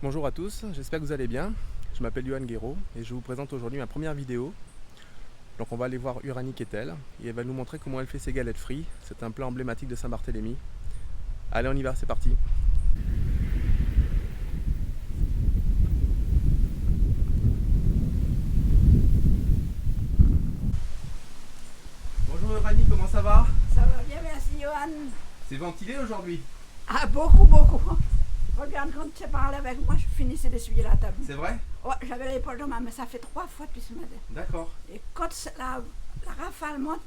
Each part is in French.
Bonjour à tous, j'espère que vous allez bien. Je m'appelle Johan Guéraud et je vous présente aujourd'hui ma première vidéo. Donc on va aller voir Uranie Kettel et elle va nous montrer comment elle fait ses galettes frites. C'est un plat emblématique de Saint-Barthélemy. Allez, on y va, c'est parti. Bonjour Uranie, comment ça va? Ça va bien, merci Johan. C'est ventilé aujourd'hui? Ah, beaucoup, beaucoup. Regarde, quand tu parles avec moi, je finissais d'essuyer la table. C'est vrai? Ouais, j'avais l'épaule de ma mais ça fait 3 fois depuis ce matin. D'accord. Et quand la rafale monte,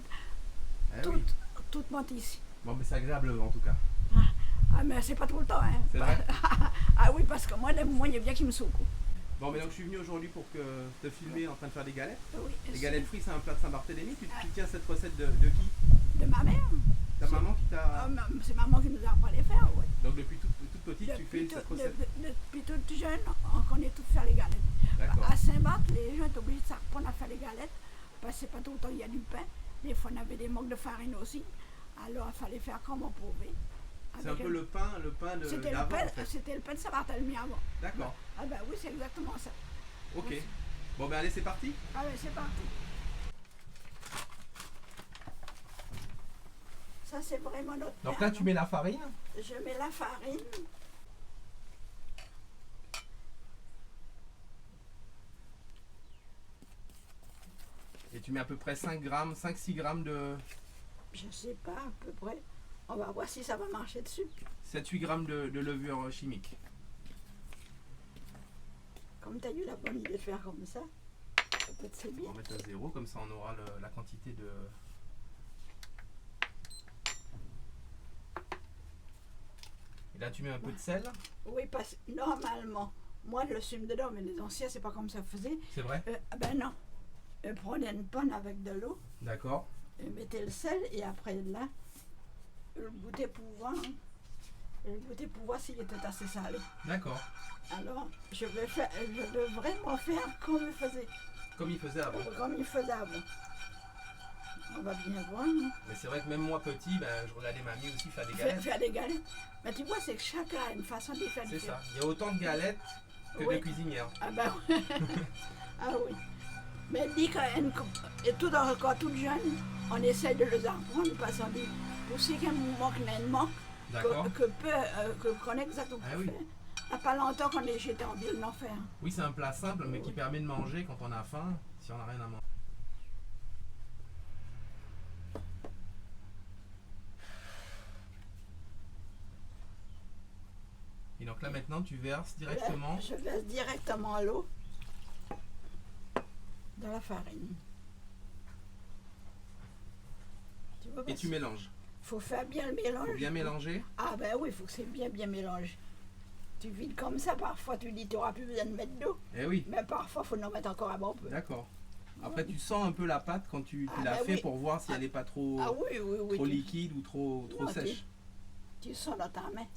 Eh oui. tout monte ici. Bon, mais c'est agréable en tout cas. Ah, mais c'est pas tout le temps, hein. C'est vrai? Ah oui, parce que moi, il y a bien qui me secoue. Bon, mais donc je suis venu aujourd'hui pour te filmer en train de faire des galettes. Oui, Les galettes frites, c'est un plat de Saint-Barthélemy. Tu tiens cette recette de qui? de ma mère. Ta maman qui t'a... Ah, c'est maman qui nous a appris à les faire, oui. Donc depuis toute petite, tu fais cette recette? Depuis toute jeune, on connaît tout faire les galettes. D'accord. À Saint-Barth, les gens étaient obligés de s'apprendre à faire les galettes, parce que c'est pas tout le temps il y a du pain. Des fois, on avait des manques de farine aussi. Alors, il fallait faire comme on pouvait. C'est un peu le pain C'était d'avant en le fait. c'était le pain de Saint-Barthélemy avant. D'accord. Ah ben oui, c'est exactement ça. Ok. Bon ben allez, c'est parti. Ah ben c'est parti. Ça, c'est vraiment notre Donc pain, là, tu mets la farine. Je mets la farine. Et tu mets à peu près 5 grammes, 5-6 grammes de... Je sais pas, à peu près. On va voir si ça va marcher dessus. 7-8 grammes de levure chimique. Comme tu as eu la bonne idée de faire comme ça, peut-être c'est On bien. va mettre à 0, comme ça on aura la quantité de... Et là tu mets un peu de sel. Oui, parce que normalement, moi je le fume dedans, mais les anciens, c'est pas comme ça faisait. C'est vrai? Ben non. Prenez une panne avec de l'eau, D'accord. mettez le sel et après là, le goûter pour voir. Le goûter pour voir s'il était assez salé. D'accord. Alors, je vais vraiment faire comme il faisait. Comme il faisait avant. Comme il faisait avant. On va bien voir. Mais c'est vrai que même moi petit, ben, je regardais mamie aussi faire des galettes. Faire des galettes. Mais tu vois, c'est que chacun a une façon de faire. C'est ça. Il y a autant de galettes que Oui. de cuisinières. Ah ben oui. Ah oui. Mais dit et tout encore tout jeune, on essaie de les apprendre parce qu'on dit, pour ceux qui manquent nettement, D'accord. que connaît exactement Ah quoi oui. faire. Il n'y a pas longtemps qu'on est j'étais en ville d'en faire. Oui, c'est un plat simple, mais qui permet de manger quand on a faim, si on n'a rien à manger. Et donc là maintenant, tu verses directement. Là, je verse directement l'eau dans la farine. Tu vois, Et tu mélanges. faut faire bien le mélange. Faut bien mélanger. Ah ben oui, il faut que c'est bien mélangé. Tu vides comme ça, parfois tu dis tu n'auras plus besoin de mettre d'eau. Eh oui, Mais parfois il faut en mettre encore un bon peu. d'accord. Après, tu sens un peu la pâte quand tu Ah, l'as bah fait oui. pour voir si elle n'est pas trop, Ah oui, oui. trop liquide ou trop Non, sèche. Tu sens dans ta main.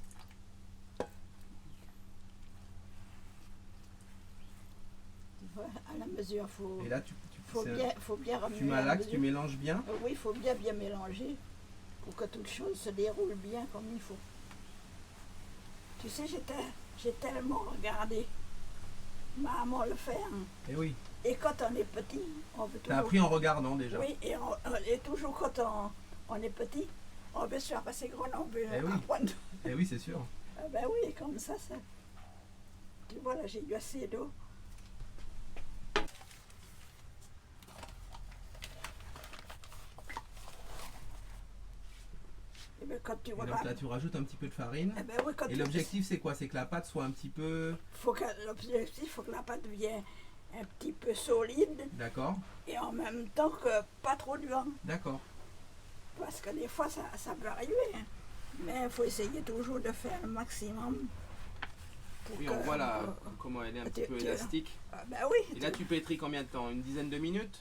Tu vois, à la mesure, Et là, faut bien remuer. tu malaxes, tu mélanges bien. Oui, il faut bien mélanger pour que toute chose se déroule bien comme il faut. Tu sais, j'ai tellement regardé maman le faire. Eh oui. Et quand on est petit, on veut T'as toujours... appris en regardant déjà. Oui, et toujours quand on est petit, on veut se faire passer grand, on veut Eh oui. apprendre. Eh oui, c'est sûr. Ah ben oui, comme ça. Tu vois, là, j'ai eu assez d'eau. Et ben, quand tu Et vois donc là, tu rajoutes un petit peu de farine. eh ben oui, quand Et l'objectif, c'est quoi? C'est que la pâte soit un petit peu... l'objectif, faut que la pâte devienne un petit peu solide D'accord. et en même temps que pas trop dur. D'accord. Parce que des fois, ça peut arriver. Hein. Mais il faut essayer toujours de faire le maximum. Pour Oui, que, on voit là comment elle est un petit peu élastique. Ah ben oui. Et là, tu pétris combien de temps? Une dizaine de minutes?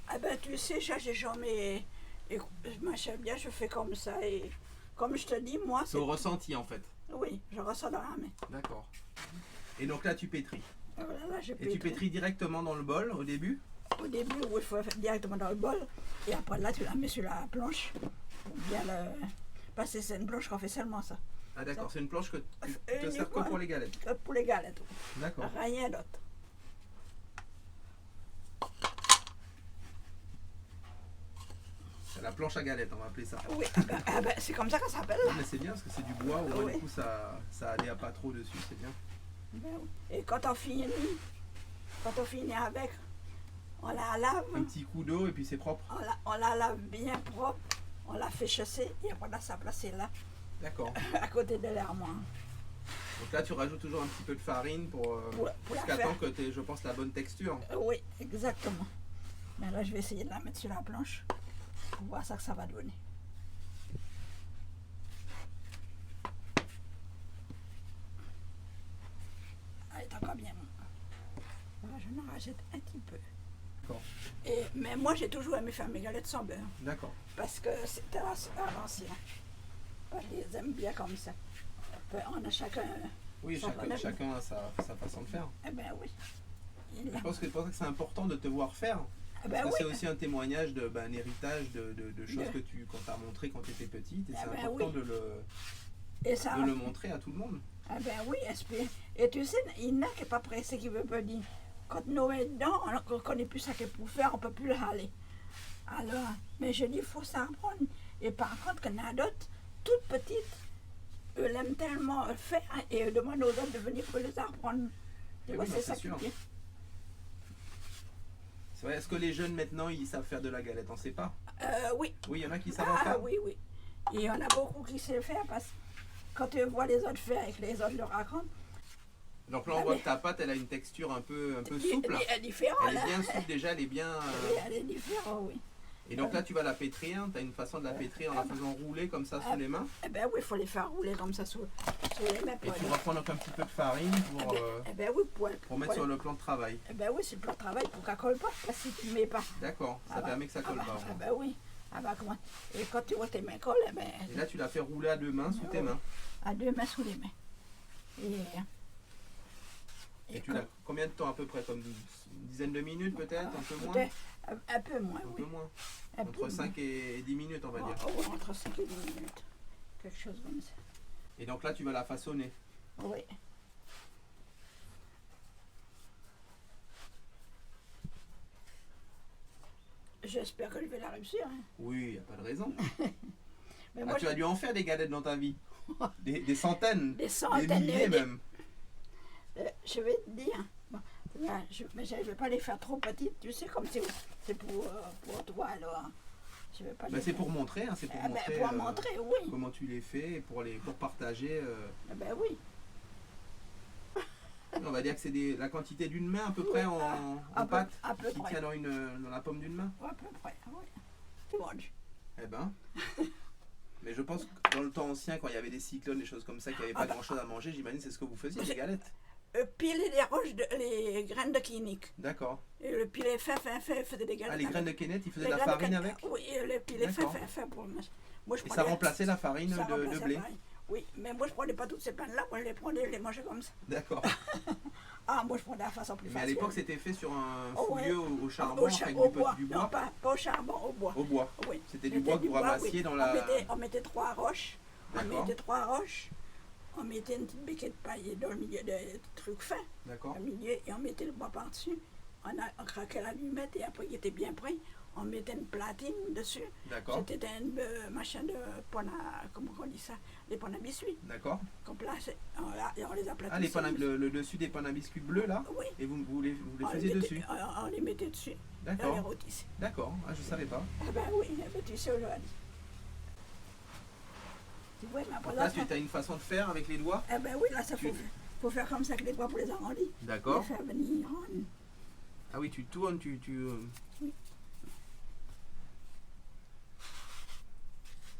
Ah ben tu sais, j'ai jamais... Et machin bien, je fais comme ça. Et comme je te dis, moi, C'est au ressenti en fait. Oui, je ressens dans la main. D'accord. Et donc là, tu pétris. Voilà, là, je Et tu pétris directement dans le bol au début? Au début, oui, il faut faire directement dans le bol. Et après, là, tu la mets sur la planche. Pour bien le... Parce que c'est une planche qu'on fait seulement ça. Ah d'accord, c'est une planche que tu te sers que uniquement pour les galettes. que pour les galettes. Oui. D'accord. Rien d'autre. C'est la planche à galettes, on va appeler ça. Oui, c'est comme ça que ça s'appelle. Non, mais c'est bien parce que c'est du bois, au moins Oui. du coup ça aléa pas trop dessus, c'est bien. Ben oui. Et quand on finit avec, on la lave, Un petit coup d'eau et puis c'est propre. on la lave bien propre, on la fait chasser et après on la s'est placée là, D'accord. à côté de l'armoire. Donc là tu rajoutes toujours un petit peu de farine pour Pour la jusqu'à faire. temps que tu aies, je pense, la bonne texture. Oui, exactement. Mais là, je vais essayer de la mettre sur la planche pour voir ça que ça va donner. Elle est encore bien. Voilà, je en rajoute un petit peu. D'accord. Mais moi, j'ai toujours aimé faire mes galettes sans beurre. D'accord. Parce que c'était à l'ancien. Je les aime bien comme ça. On a chacun. Oui, son bonhomme. chacun a sa façon de faire. Eh bien oui. Je pense que c'est pour ça que c'est important de te voir faire. Eh Parce ben que c'est oui. aussi un témoignage, un héritage de choses De- que qu'on t'a montré quand tu étais petite. Et Ah c'est ben important oui. Et ça. de le montrer à tout le monde. Ah ben oui, et tu sais, il n'y en a qui n'est pas pressé qui veut pas dire. Quand nous est dedans, on ne connaît plus ça qu'il faut faire, on ne peut plus le aller. Alors, mais je dis, il faut s'apprendre. Et par contre, qu'il y en a d'autres, toutes petites, eux l'aiment tellement faire et eux demandent aux autres de venir pour les apprendre. Tu Eh vois, oui, c'est non, ça c'est qui sûr. est bien. C'est vrai, est-ce que les jeunes maintenant ils savent faire de la galette? On ne sait pas. Oui. Oui, il y en a qui savent en Ah faire. oui, oui. Et il y en a beaucoup qui savent faire parce que quand tu vois les autres faire et que les autres leur racontent, Donc là on Ah, voit mais- que ta pâte elle a une texture un peu souple. elle est différente. Elle est là. bien souple déjà, elle est bien. Oui, elle est différente, oui. Et donc là tu vas la pétrir, tu as une façon de la pétrir en la faisant rouler comme ça sous les mains. Eh ben oui, il faut les faire rouler comme ça sous les mains. Et tu vas prendre donc un petit peu de farine Eh ben oui, pour mettre sur le plan de travail. Eh ben oui, c'est pour le travail pour qu'elle colle pas, parce que si tu ne mets pas. D'accord, ça Ah bah, permet que ça colle pas. Ah ben oui. Ah ben comment. Et quand tu vois tes mains coller, eh ben, Et là tu la fais rouler à deux mains sous tes mains. à deux mains sous les mains. Et tu l'as combien de temps à peu près? Comme une dizaine de minutes peut-être? Un peu moins? peut-être un peu moins, Un oui. peu moins. Un Entre peu 5 et 10 minutes on va moins. dire. Oh, oui, entre 5 et 10 minutes. Quelque chose comme ça. Et donc là tu vas la façonner. Oui. J'espère que je vais la réussir. Hein. Oui, il n'y a pas de raison. Mais Ah, moi, tu as dû en faire des galettes dans ta vie. Des centaines. des Des centaines milliers de- même. Je vais te dire, bon, là, mais je ne vais pas les faire trop petites, tu sais, comme c'est pour toi, alors. Je vais pas Ben, les c'est faire. pour montrer, hein, c'est pour Ah ben, montrer, pour montrer, oui. comment tu les fais, et pour partager. Ah ben oui. On va dire que c'est la quantité d'une main à peu près en pâte à peu qui près. tient dans la paume d'une main. À peu près, oui. Tu manges. Eh ben. Mais je pense que dans le temps ancien, quand il y avait des cyclones, des choses comme ça, qu'il n'y avait pas grand chose à manger, j'imagine c'est ce que vous faisiez, les galettes. Piler les roches, les graines de clinique. D'accord. Et le piler fin, faisait des galettes. Ah, les graines de Kenneth, ils faisaient Les de la graines de farine canne- avec? Oui, et le piler fin, D'accord. pour le match. Moi, je Et ça prenais- remplaçait la farine ça de remplaçait la blé? farine. Oui, mais moi, je prenais pas toutes ces pannes-là, moi, je les prenais, je les mangeais comme ça. D'accord. Ah, moi, je prenais la façon plus Mais facile. à l'époque, c'était fait sur un Oh, ouais. fouilleux au charbon, Au avec bois. du Non, bois. pas au charbon, au bois. Au bois. Oui. C'était du bois que vous ramassiez dans la... On mettait 3 roches. D'accord. On mettait une petite béquette de paille dans le milieu des trucs fins, D'accord. au milieu, et on mettait le bois par-dessus. On craquait l'allumette et après, il était bien prêt. On mettait une platine dessus. D'accord. C'était un machin de panne à, comment on dit ça, des pannes à biscuits. D'accord. Qu'on plaçait, on les aplatissait. Ah, le dessus des pannes à biscuits bleus, là? Oui. Et vous les On faisiez mettait- dessus? On les mettait dessus. Et on les D'accord. rôtissait. D'accord. Ah, je savais pas. Ah ben oui, ben tu sais aujourd'hui. Tu vois, mais après Donc là, tu as une façon de faire avec les doigts? ah ben oui, là, ça faut faire comme ça avec les doigts pour les arrondir. D'accord. Les faire venir en... Ah oui, tu tournes, Oui.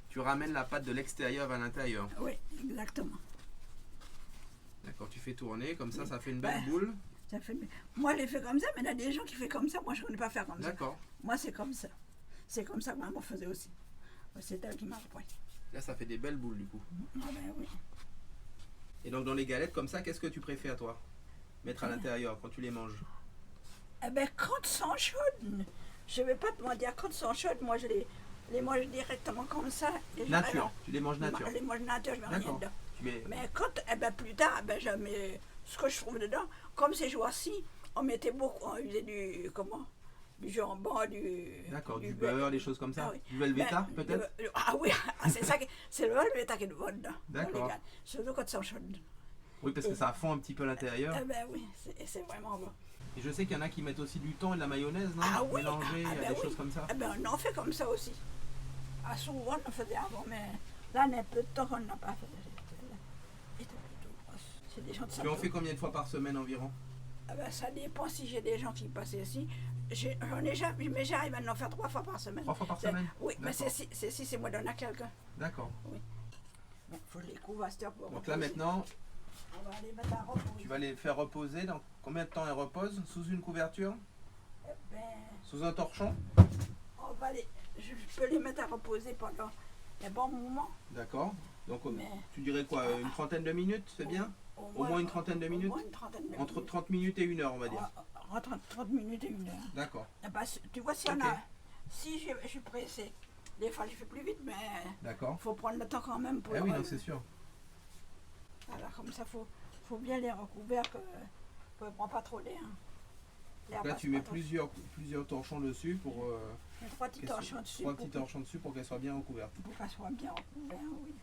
Tu ramènes la pâte de l'extérieur vers l'intérieur. Oui, exactement. D'accord, tu fais tourner, comme ça fait une belle Ouais. boule. Ça fait... Moi, je les fais comme ça, mais il y a des gens qui font comme ça. Moi, je ne connais pas faire comme ça. D'accord. Moi, c'est comme ça. C'est comme ça que maman faisait aussi. C'est elle qui m'a appris. Là, ça fait des belles boules, du coup. Ah ben oui. Et donc, dans les galettes comme ça, qu'est-ce que tu préfères, toi? Mettre à l'intérieur quand tu les manges? Eh ben, quand elles sont chaudes, je ne vais pas te mentir, quand elles sont chaudes, moi, je les mange directement comme ça. Et Nature, tu les manges nature. Je les mange nature, je ne mets rien D'accord. dedans. Tu mets... Mais quand, plus tard, je mets ce que je trouve dedans. Comme ces jours-ci, on mettait beaucoup, on usait du jambon, D'accord, du beurre, des choses comme ça. Ah oui. Du Velveeta, peut-être. Ah oui, c'est ça, c'est le Velveeta qui est bon dedans. D'accord. Surtout quand c'est chaude. Oui, parce que ça fond un petit peu à l'intérieur. Oui, c'est vraiment bon. Et je sais qu'il y en a qui mettent aussi du thon et de la mayonnaise, non? Ah oui, Mélangé, des choses comme ça. On en fait comme ça aussi. Ah, souvent, on en faisait avant, mais là, il y a peu de temps qu'on n'a pas fait. C'est des gens de ça. Tu en fais combien de fois par semaine environ? Ça dépend si j'ai des gens qui passent ici. Mais j'arrive à en faire 3 fois par semaine. 3 fois par semaine? Oui, mais c'est moi donner à quelqu'un. D'accord. Oui. Il faut les couvrir à cette heure pour Donc reposer. là maintenant, On va les mettre à reposer. tu vas les faire reposer. Dans combien de temps elles reposent? Sous une couverture? Sous un torchon? Je peux les mettre à reposer pendant un bon moment. D'accord. Donc Mais tu dirais quoi? Une trentaine de minutes, c'est bien? Au moins une trentaine de minutes? Au moins une trentaine de minutes. Entre 30 minutes et 1 heure, on va dire. Entre 30 minutes et 1 heure. D'accord. Tu vois, si, Ok. si je suis pressée, des fois je fais plus vite, mais D'accord. il faut prendre le temps quand même pour Ah oui, non, c'est sûr. Alors comme ça, faut bien les recouvrir que ne prend pas trop l'air. Là, tu mets plusieurs torchons dessus pour 3 petits torchons dessus. 3 petits torchons dessus pour qu'elles soient bien recouvertes. Pour qu'elles soient bien recouvertes, oui.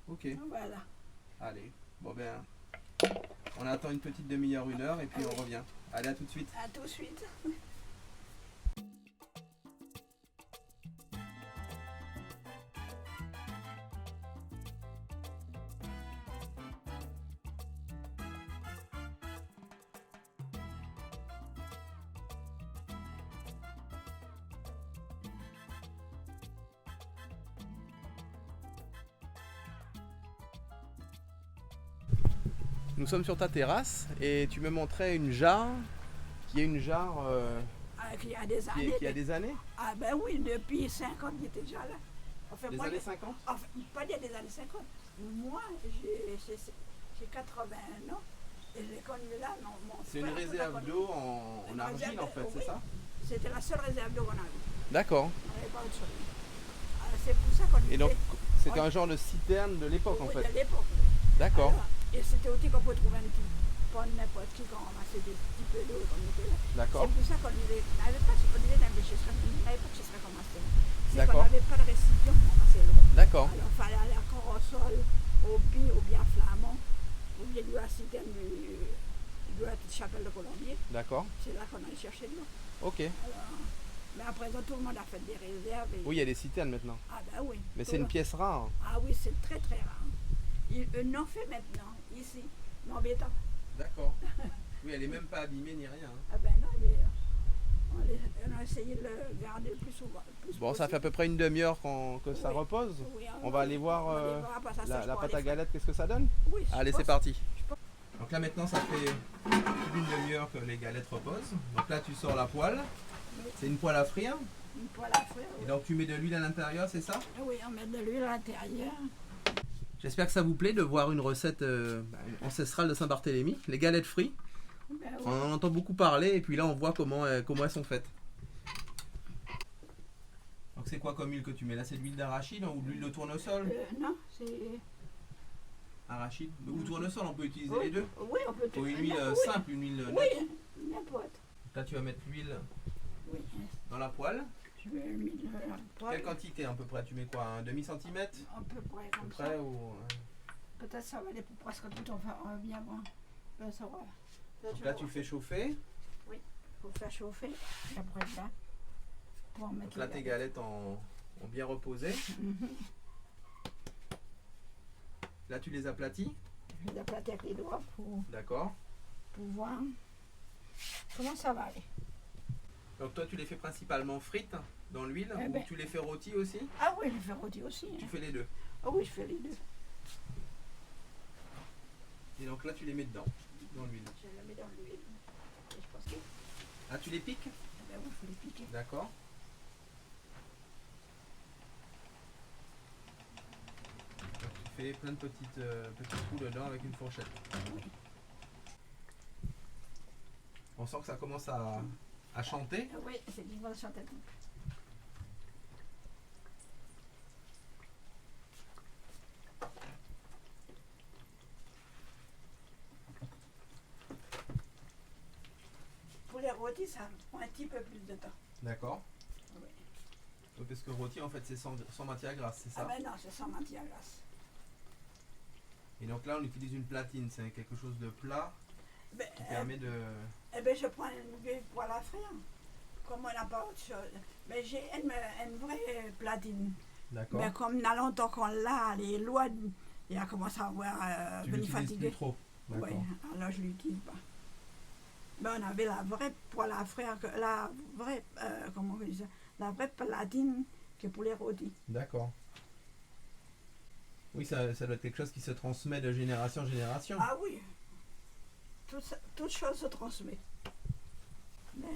Ok. Voilà. Allez. Bon ben, on attend une petite demi-heure, 1 heure et puis on revient. Allez, à tout de suite. À tout de suite. Nous sommes sur ta terrasse et tu me montrais une jarre qui est une jarre Il y a des années. qui a des années? Ah ben oui, depuis 50, il était déjà là. Enfin, Des moi, années 50? Enfin, pas dire des années 50. Moi, j'ai 81 ans et j'ai connu là. C'est une réserve d'eau en argile en fait, c'est ça? C'était la seule réserve d'eau qu'on avait. D'accord. On n'avait pas autre chose. C'est pour ça qu'on Et donc disait- c'était un genre de citerne de l'époque en Oui, fait. de l'époque. D'accord. Alors, et c'était aussi qu'on peut trouver un petit, pas n'importe qui quand on ramassait des petits peu d'eau qu'on était là. D'accord. C'est pour ça qu'on disait, on n'avait pas, on disait dans les chisseries, on n'avait pas de chisserie comme ça. C'est D'accord. qu'on n'avait pas de récipient pour ramasser l'eau. D'accord. Alors il fallait aller encore au sol, au pied, ou bien flamand, ou bien de la citerne de la petite chapelle de Colombier. D'accord. C'est là qu'on allait chercher de l'eau. Ok. Alors, mais à présent, tout le monde a fait des réserves. Et... Oui, il y a des citernes maintenant. Ah ben oui. Mais Tout c'est le- une pièce rare. Ah oui, c'est très très rare. Ils n'en fait maintenant, ici, mais embêtant. D'accord. Oui, elle est même pas abîmée ni rien. hein. Ah ben non, on a essayé de le garder le plus souvent. le plus Bon, ça possible. fait à peu près une demi-heure que ça Oui. repose. Oui, On va aller voir on va aller voir, après ça, la je pourrais pâte à aller faire. galette, qu'est-ce que ça donne? Oui, je Allez, pense- c'est parti. je pense- Donc là maintenant ça fait plus d'une demi-heure que les galettes reposent. Donc là tu sors la poêle. C'est une poêle à frire. Une poêle à frire, Et oui. donc tu mets de l'huile à l'intérieur, c'est ça? Oui, on met de l'huile à l'intérieur. J'espère que ça vous plaît de voir une recette ancestrale de Saint-Barthélemy, les galettes frites. Ben oui. On en entend beaucoup parler et puis là on voit comment elles sont faites. Donc c'est quoi comme huile que tu mets là? C'est de l'huile d'arachide ou de l'huile de tournesol? Non, c'est... Arachide ou tournesol, on peut utiliser Oui, les deux. oui, on peut tout. Ou une huile Oui, simple, une huile nette. oui, n'importe. Donc là tu vas mettre l'huile Oui, dans la poêle. je vais le mettre dans la poêle. Quelle quantité à peu près? Tu mets quoi? Un demi-centimètre? À peu près À peu comme ça. près ou... Peut-être ça va aller pour presque tout en faire bien bon. Ben, ça va. Donc là tu fais chauffer. Faut faire chauffer. Et après là, pour en mettre Donc là les tes galettes ont bien reposé. Mhm. Là tu les aplatis. Je les aplatis avec les doigts pour D'accord. voir comment ça va aller. Donc toi tu les fais principalement frites dans l'huile Eh ou ben. tu les fais rôtis aussi? Ah oui, je fais rôti aussi. Tu Hein. fais les deux. Ah oui, je fais les deux. Et donc là tu les mets dedans, dans l'huile. Je les mets dans l'huile. Et je pense que... Ah tu les piques? Eh ben oui, il faut les piquer. D'accord. Donc tu fais plein de petits trous dedans avec une fourchette. On sent que ça commence à chanter. Ah oui, c'est une bonne chanter. rôti, ça prend un petit peu plus de temps. D'accord. Oui. Donc, parce que rôti, en fait, c'est sans matière grasse, c'est Ah ça? ben non, c'est sans matière grasse. Et donc là, on utilise une platine, c'est quelque chose de plat Ben, qui permet de... eh ben, je prends une vieille poêle à frire, comme on n'a pas autre chose. Mais j'ai une vraie platine. D'accord. Mais comme il y a longtemps qu'on l'a, les lois, il a commencé à avoir Tu venir l'utilises fatigué. plus trop. Oui, D'accord. alors je ne l'utilise pas. Mais on avait la vraie poêle à frire, la vraie, comment on dit ça, la vraie platine qui est pour les rôtis. D'accord. Oui, ça doit être quelque chose qui se transmet de génération en génération. Ah oui, toute chose se transmet. Mais,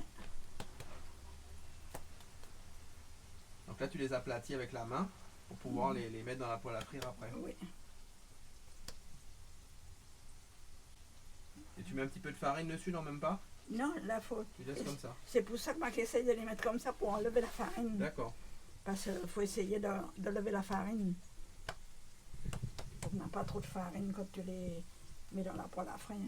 Donc là, tu les aplatis avec la main pour pouvoir les mettre dans la poêle à frire après. oui. Et tu mets un petit peu de farine dessus, non, même pas? Non, là, faut. Tu laisses comme ça. C'est pour ça que moi j'essaye de les mettre comme ça pour enlever la farine. D'accord. Parce qu'il faut essayer de lever la farine. On n'a pas trop de farine quand tu les mets dans la poêle à frire.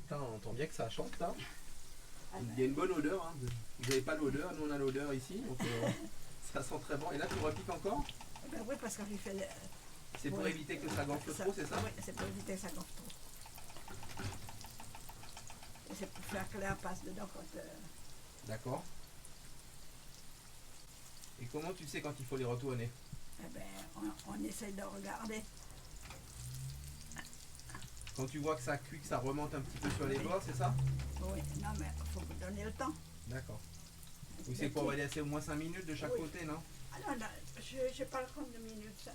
Putain, on entend bien que ça chante là. Ah Il y a une bonne odeur. Hein. Vous n'avez pas l'odeur, nous on a l'odeur ici. Donc ça sent très bon. Et là, tu repiques encore? Ben oui, parce qu'il fait. C'est pour Ouais. éviter que ça gonfle trop, c'est ça? Oui, c'est pour éviter que ça gonfle trop. Et c'est pour faire que l'air passe dedans quand. D'accord. Et comment tu sais quand il faut les retourner? Eh ben, on essaye de regarder. Quand tu vois que ça cuit, que ça remonte un petit peu sur les bords, c'est ça? Oui, non, mais il faut vous donner le temps. D'accord. Oui, c'est quoi? On va laisser au moins 5 minutes de chaque Oui. côté, non? Ah non, non, je n'ai pas le compte de minutes. Ça.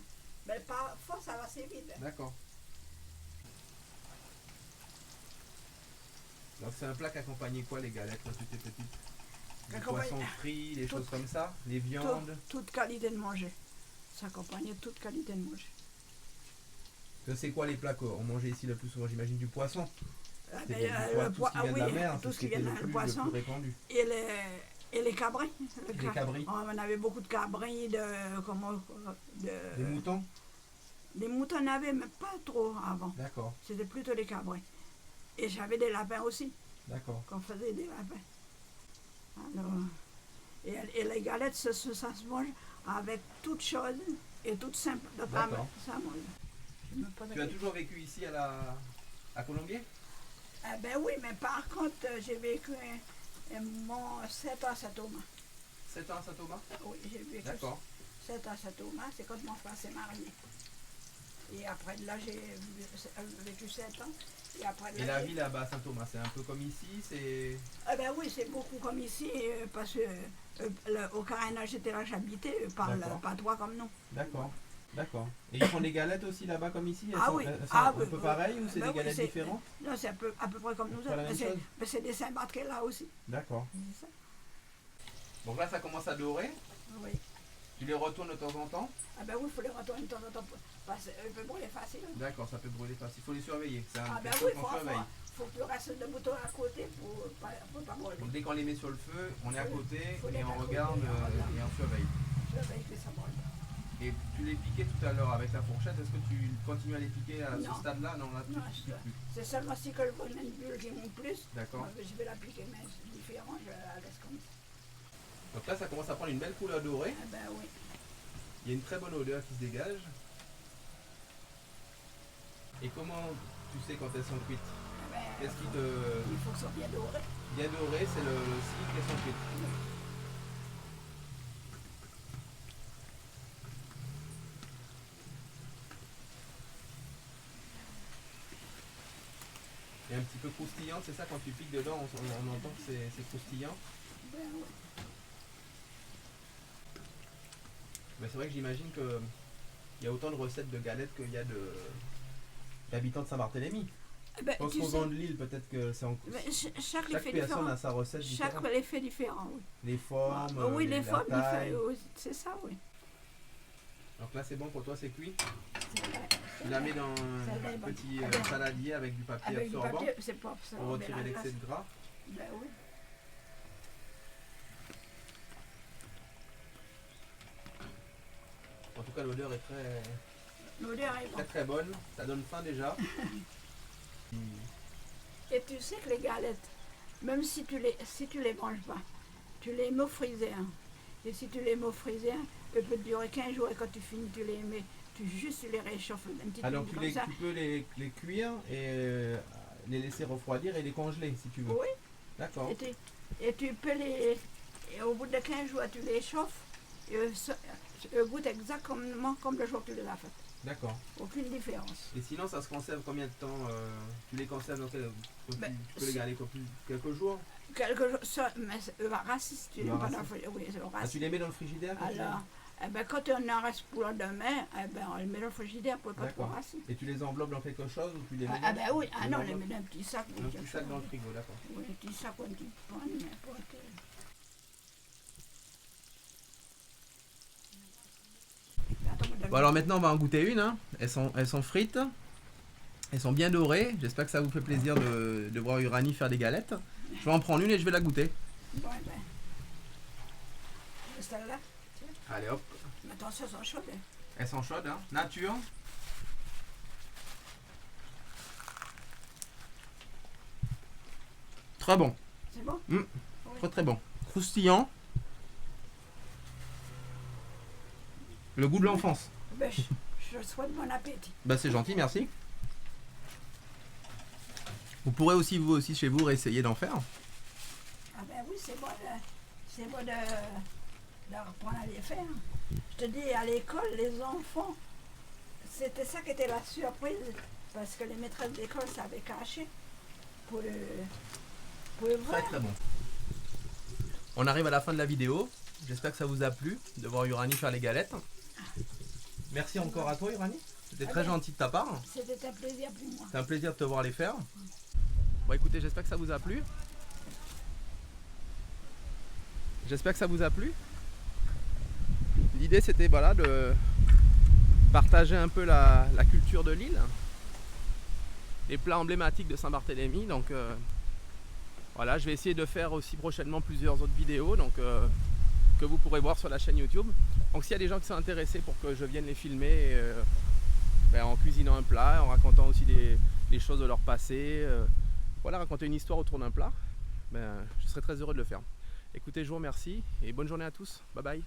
Mais pas fort, ça va assez vite. D'accord. Donc c'est un plat qui accompagnait quoi les galettes quand tu étais petite? Les Accompagne- poissons frits, les tout- choses comme ça? Les viandes? Toute qualité de manger. Ça accompagnait toute qualité de manger. C'est quoi les plats qu'on mangeait ici le plus souvent? J'imagine du poisson. Ah, C'est ben, tout ce qui vient de la mer, tout c'est ce qui vient le de le plus poisson. répandu. Et les cabrits. Les cabris. On avait beaucoup de cabris, Des moutons? des moutons, on avait, mais pas trop avant. D'accord, C'était plutôt les cabris. Et j'avais des lapins aussi, d'accord. qu'on faisait des lapins. Alors, et les galettes, ça se mange avec toutes choses et toutes simples. D'accord. Ça mange. Je me pose la Tu as question. toujours vécu ici à Colombier? Ah ben oui, mais par contre, j'ai vécu mon 7 ans à Saint-Thomas. 7 ans à Saint-Thomas? Oui, j'ai vécu D'accord. 7 ans à Saint-Thomas, c'est quand mon frère s'est marié. Et après de là, j'ai vécu 7 ans. Et après de Et là, la vie là-bas à Saint-Thomas, c'est un peu comme ici, c'est... Ah ben oui, c'est beaucoup comme ici, parce que au carénage, j'étais là, j'habitais, parle D'accord. pas toi comme nous. D'accord, d'accord. Et ils font des galettes aussi là-bas comme ici? Elles Ah sont, oui. elles sont Ah un oui, peu oui. pareilles ou c'est Ben des oui, galettes c'est- différentes? Non, c'est à peu près comme nous Pas la autres. même chose? Mais c'est des Saint-Barth qu'elle a aussi. D'accord. C'est ça. Donc là, ça commence à dorer. Oui. Tu les retournes de temps en temps? Ah ben oui, il faut les retourner de temps en temps. Parce que peut brûler facile. D'accord, ça peut brûler facile. Il faut les surveiller. C'est Ah ben quelque oui, chose qu'on surveille. faut que le reste de boutons à côté pour pas brûler. Donc dès qu'on les met sur le feu, on est à côté Faut les et mettre on à côté, regarde on regarde. et on surveille. Je vais que ça brûle. Et tu les piquais tout à l'heure avec la fourchette. Est-ce que tu continues à les piquer à Non. ce stade-là? Non, là, tu Non, ne piques plus. c'est seulement si que le voit une bulle qui monte plus. D'accord. Je vais l'appliquer, mais c'est différent, je la laisse comme ça. Donc là, ça commence à prendre une belle couleur dorée. Ah ben oui. Il y a une très bonne odeur qui se dégage. Et comment tu sais quand elles sont cuites? Ah ben, Qu'est-ce qui te... il faut que ça soit bien doré. Bien doré, c'est le signe qu'elles sont cuites. Et un petit peu croustillant, c'est ça, quand tu piques dedans, on entend que c'est croustillant. Ben oui. Mais c'est vrai que j'imagine que il y a autant de recettes de galettes qu'il y a d'habitants de Saint-Barthélemy. Ah ben, Je pense tu qu'au sais, vent de l'île, peut-être que c'est en... mais chaque Chaque effet personne différent. a sa recette Chaque différente. effet différent, oui. Les formes, Oui, les la formes, taille. c'est ça, oui. Donc là, c'est bon pour toi, c'est cuit. C'est vrai. Tu la mets dans Celle-là un est bonne. petit Ah ben, saladier avec du papier avec du absorbant papier, c'est pas ça. pour retirer l'excès de gras. Ben oui. En tout cas, l'odeur est très, L'odeur est bonne. très bonne, ça donne faim déjà. Et tu sais que les galettes, même si tu les manges pas, tu les mets au freezer. Et si tu les mets au freezer, elles peuvent durer 15 jours et quand tu finis, tu les mets, tu les réchauffes un petit Alors peu comme ça. tu peux les cuire et les laisser refroidir et les congeler si tu veux. Oui. D'accord. Et tu peux et au bout de 15 jours, tu les chauffes et elles goûtent exactement comme le jour que tu les as faites. D'accord. Aucune différence. Et sinon, ça se conserve combien de temps tu les conserves dans tu peux les garder quelques jours? Quelque chose, mais raciste, tu n'aimes pas dans le frigidaire. Oui, c'est Tu raciste. les mets dans le frigidaire Alors, quand on en reste pour le demain, on les met dans le frigidaire pour pas trop raciste. Et tu les enveloppes dans quelque chose ou tu les mets Oui, non, on les met dans un petit sac. dans un petit sac dans le frigo, d'accord. Oui, un petit sac, un petit pan, n'importe. Bon, alors maintenant on va en goûter une, hein. Elles sont frites, elles sont bien dorées, j'espère que ça vous fait plaisir de voir Uranie faire des galettes. Je vais en prendre une et je vais la goûter. Bon, celle-là. Allez hop. Mais attention, elles sont chaudes. Elles sont chaudes, hein. Nature. Très bon. C'est bon? Oui. Très bon. Croustillant. Le goût de l'enfance. Je souhaite bon appétit. C'est gentil, merci. Vous pourrez aussi, vous aussi, chez vous, essayer d'en faire. Oui, c'est bon de reprendre à les faire. Je te dis, à l'école, les enfants, c'était ça qui était la surprise, parce que les maîtresses d'école savaient cacher pour le voir. Très bon. On arrive à la fin de la vidéo. J'espère que ça vous a plu de voir Uranie faire les galettes. Merci encore à toi, Uranie. C'était très gentil de ta part. C'était un plaisir pour moi. C'est un plaisir de te voir les faire. Bon, écoutez, j'espère que ça vous a plu. L'idée, c'était de partager un peu la culture de l'île, les plats emblématiques de Saint-Barthélemy. Donc voilà, je vais essayer de faire aussi prochainement plusieurs autres vidéos que vous pourrez voir sur la chaîne YouTube. Donc s'il y a des gens qui sont intéressés pour que je vienne les filmer en cuisinant un plat, en racontant aussi des choses de leur passé, raconter une histoire autour d'un plat, je serais très heureux de le faire. Écoutez, je vous remercie et bonne journée à tous. Bye bye.